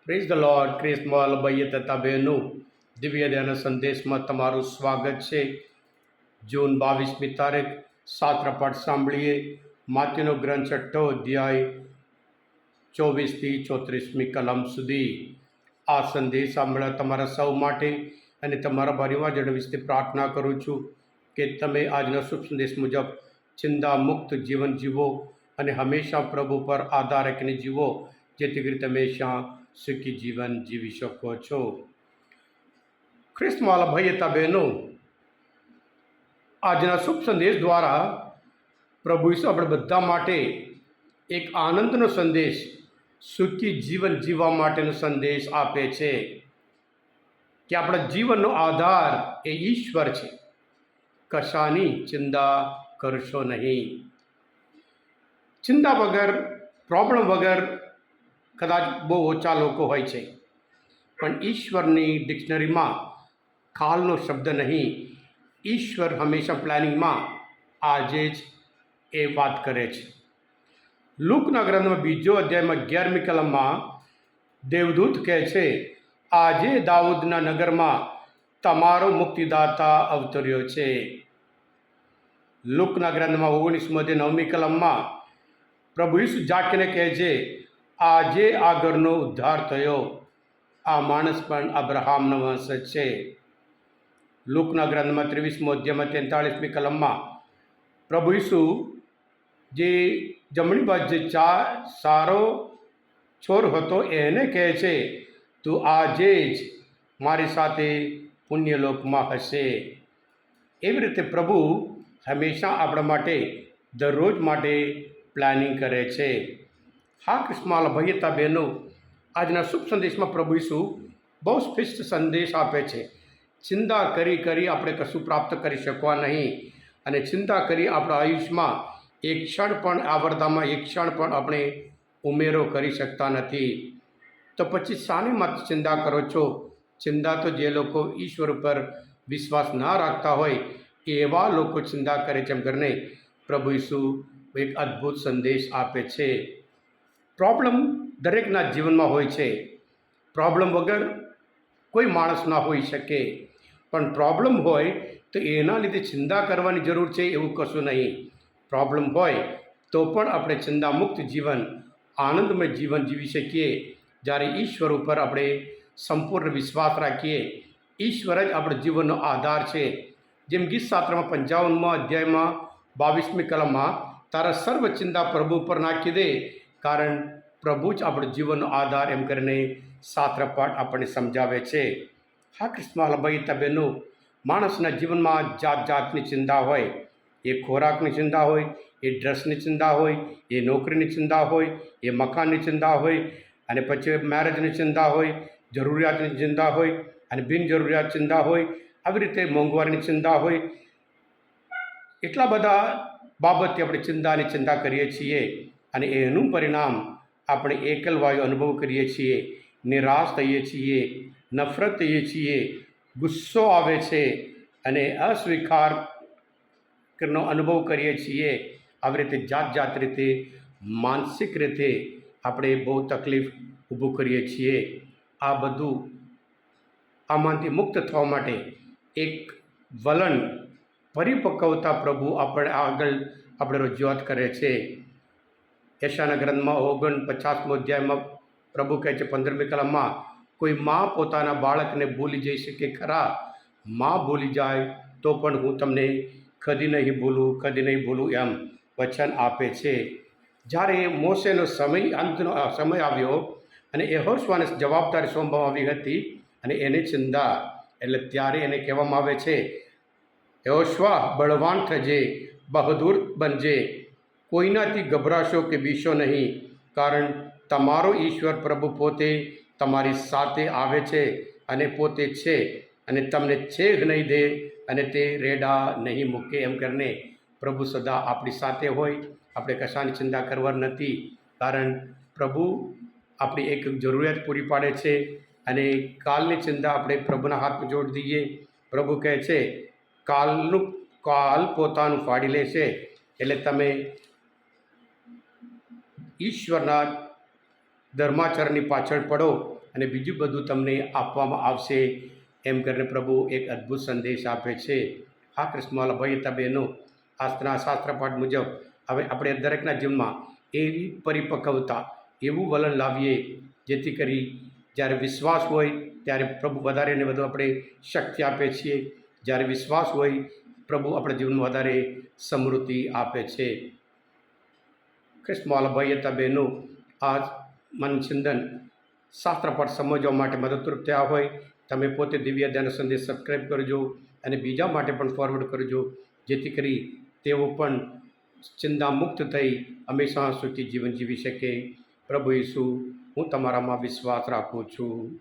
Praise the lord. ક્રિસ્મલ ભાઈએ તથા બહેનો, દિવ્ય ધ્યાન સંદેશમાં તમારું સ્વાગત છે. જૂન 22મી તારીખ શાસ્ત્ર પાઠ સાંભળીએ. માતીનો ગ્રંથ 6 અધ્યાય 24થી 34મી કલમ સુધી. આ સંદેશ સાંભળવા તમારા સૌ માટે અને તમારા પરિવારજનો વિશે પ્રાર્થના કરું છું કે તમે આજના શુભ સંદેશ મુજબ ચિંતા મુક્ત જીવન જીવો અને હંમેશા પ્રભુ પર આધાર રાખીને જીવો, જેથી કરી તમે હંમેશા સુખી જીવન જીવી શકો છો. ખ્રિસ્તમાં ભાઈ હતા બહેનો, આજના શુભ સંદેશ દ્વારા પ્રભુ ઈસુ આપણે બધા માટે એક આનંદનો સંદેશ, સુખી જીવન જીવવા માટેનો સંદેશ આપે છે કે આપણા જીવનનો આધાર એ ઈશ્વર છે. કશાની ચિંતા કરશો નહીં. ચિંતા વગર, પ્રોબ્લેમ વગર કદાચ બહુ ઓછા લોકો હોય છે, પણ ઈશ્વરની ડિક્શનરીમાં કાલનો શબ્દ નહીં. ઈશ્વર હંમેશા પ્લાનિંગમાં આજે જ એ વાત કરે છે. લૂકના ગ્રંથમાં 2 અધ્યાયમાં 11મી કલમમાં દેવદૂત કહે છે, આજે દાઉદના નગરમાં તમારો મુક્તિદાતા અવતર્યો છે. લૂકના ગ્રંથમાં 19 9મી કલમમાં પ્રભુ ઈસુ જાકીને કહે છે, આજે આ ઘરનો ઉદ્ધાર થયો. આ માણસ પણ અબ્રાહમનો વંશજ છે. લૂકના ગ્રંથમાં 23મો અધ્યાયમાં 43મી કલમમાં પ્રભુ ઈસુ જે જમણી બાજુ જે સારો છોર હતો એને કહે છે, તું આજે જ મારી સાથે પુણ્યલોકમાં હશે. એવી રીતે પ્રભુ હંમેશા આપણા માટે દરરોજ માટે પ્લાનિંગ કરે છે. હા ક્રિસ્માલ ભાઈ હતા બહેનો, આજના શુભ સંદેશમાં પ્રભુ ઈસુ બહુ સ્પષ્ટ સંદેશ આપે છે. ચિંતા કરી આપણે કશું પ્રાપ્ત કરી શકવા નહીં, અને ચિંતા કરી આપણા આયુષ્યમાં એક ક્ષણ પણ, આવરદામાં એક ક્ષણ પણ આપણે ઉમેરો કરી શકતા નથી. તો પછી શાની માટે ચિંતા કરો છો? ચિંતા તો જે લોકો ઈશ્વર ઉપર વિશ્વાસ ના રાખતા હોય એવા લોકો ચિંતા કરે છે. એમ કરીને પ્રભુ ઈસુ એક અદ્ભુત સંદેશ આપે છે. પ્રોબ્લેમ દરેકના જીવનમાં હોય છે. પ્રોબ્લેમ વગર કોઈ માણસ ના હોઈ શકે, પણ પ્રોબ્લેમ હોય તો એના લીધે ચિંતા કરવાની જરૂર છે એવું કશું નહીં. પ્રોબ્લેમ હોય તો પણ આપણે ચિંતામુક્ત જીવન, આનંદમય જીવન જીવી શકીએ, જ્યારે ઈશ્વર ઉપર આપણે સંપૂર્ણ વિશ્વાસ રાખીએ. ઈશ્વર જ આપણા જીવનનો આધાર છે. જેમ ગીત શાસ્ત્રમાં 55મા અધ્યાયમાં 22મી કલમમાં, તારા સર્વ ચિંતા પ્રભુ ઉપર નાખી દે, કારણ પ્રભુ જ આપણો જીવનનો આધાર, એમ કરીને શાસ્ત્ર પાઠ આપણને સમજાવે છે. હા ક્રિસ્મલ ભાઈ તબેનો, માણસના જીવનમાં જાત જાતની ચિંતા હોય. એ ખોરાકની ચિંતા હોય, એ ડ્રેસની ચિંતા હોય, એ નોકરીની ચિંતા હોય, એ મકાનની ચિંતા હોય, અને પછી મેરેજની ચિંતા હોય, જરૂરિયાતની ચિંતા હોય, અને બિનજરૂરિયાત ચિંતા હોય. આવી રીતે મોંઘવારીની ચિંતા હોય. એટલા બધા બાબતે આપણે ચિંતા કરીએ છીએ, અને એનું પરિણામ આપણે એકલવાયુ અનુભવ કરીએ છીએ, નિરાશ થઈએ છીએ, નફરત થઈએ છીએ, ગુસ્સો આવે છે, અને અસ્વીકારનો અનુભવ કરીએ છીએ. આવી રીતે જાત રીતે માનસિક રીતે આપણે બહુ તકલીફ ઊભું કરીએ છીએ. આ બધું, આમાંથી મુક્ત થવા માટે એક વલણ, પરિપક્વતા પ્રભુ આપણે રજૂઆત કરે છે. યશાના ગ્રંથમાં 49મો અધ્યાયમાં પ્રભુ કહે છે 15મી કલમમાં, કોઈ મા પોતાના બાળકને ભૂલી જઈ શકે ખરા? મા ભૂલી જાય તો પણ હું તમને કદી નહીં ભૂલું, એમ વચન આપે છે. જ્યારે મોશેનો અંતનો સમય આવ્યો અને યહોશુઆને જવાબદારી સોંપવામાં આવી હતી, અને એને ચિંતા, એટલે ત્યારે એને કહેવામાં આવે છે, યહોશુઆ બળવાન થજે, બહાદુર બનજે, કોઈનાથી ગભરાશો કે બીશો નહીં, કારણ તમારો ઈશ્વર પ્રભુ પોતે તમારી સાથે આવે છે, અને પોતે છે, અને તમને છેગ નહીં દે, અને તે રેડા નહીં મૂકે. એમ કરીને પ્રભુ સદા આપણી સાથે હોય. આપણે કશાની ચિંતા કરવાની નથી, કારણ પ્રભુ આપણી એક જરૂરિયાત પૂરી પાડે છે, અને કાલની ચિંતા આપણે પ્રભુના હાથમાં જોડી દઈએ. પ્રભુ કહે છે, કાલ પોતાનું ફાડી લેશે. એટલે તમે ઈશ્વરના ધર્માચરણની પાછળ પડો, અને બીજું બધું તમને આપવામાં આવશે એમ કરીને પ્રભુ એક અદ્ભુત સંદેશ આપે છે. હા કૃષ્ણવાલા ભાઈ હતા બહેનો, આજના શાસ્ત્રપાઠ મુજબ હવે આપણે દરેકના જીવનમાં એવી પરિપક્વતા, એવું વલણ લાવીએ જેથી કરી જ્યારે વિશ્વાસ હોય ત્યારે પ્રભુ વધારે ને વધુ આપણે શક્તિ આપે છીએ. જ્યારે વિશ્વાસ હોય પ્રભુ આપણા જીવનમાં વધારે સમૃદ્ધિ આપે છે. કૃષ્ણવાલા ભાઈ હતા બહેનો, આ મનચિંતન શાસ્ત્રપાઠ સમજવા માટે મદદરૂપ થયા હોય તમે પોતે દિવ્ય ધ્યાન સંદેશ સબસ્ક્રાઈબ કરજો અને બીજા માટે પણ ફોરવર્ડ કરજો, જેથી કરી તેઓ પણ ચિંતા મુક્ત થઈ હંમેશા સુખી જીવન જીવી શકે. પ્રભુ ઈસુ, હું તમારામાં વિશ્વાસ રાખું છું.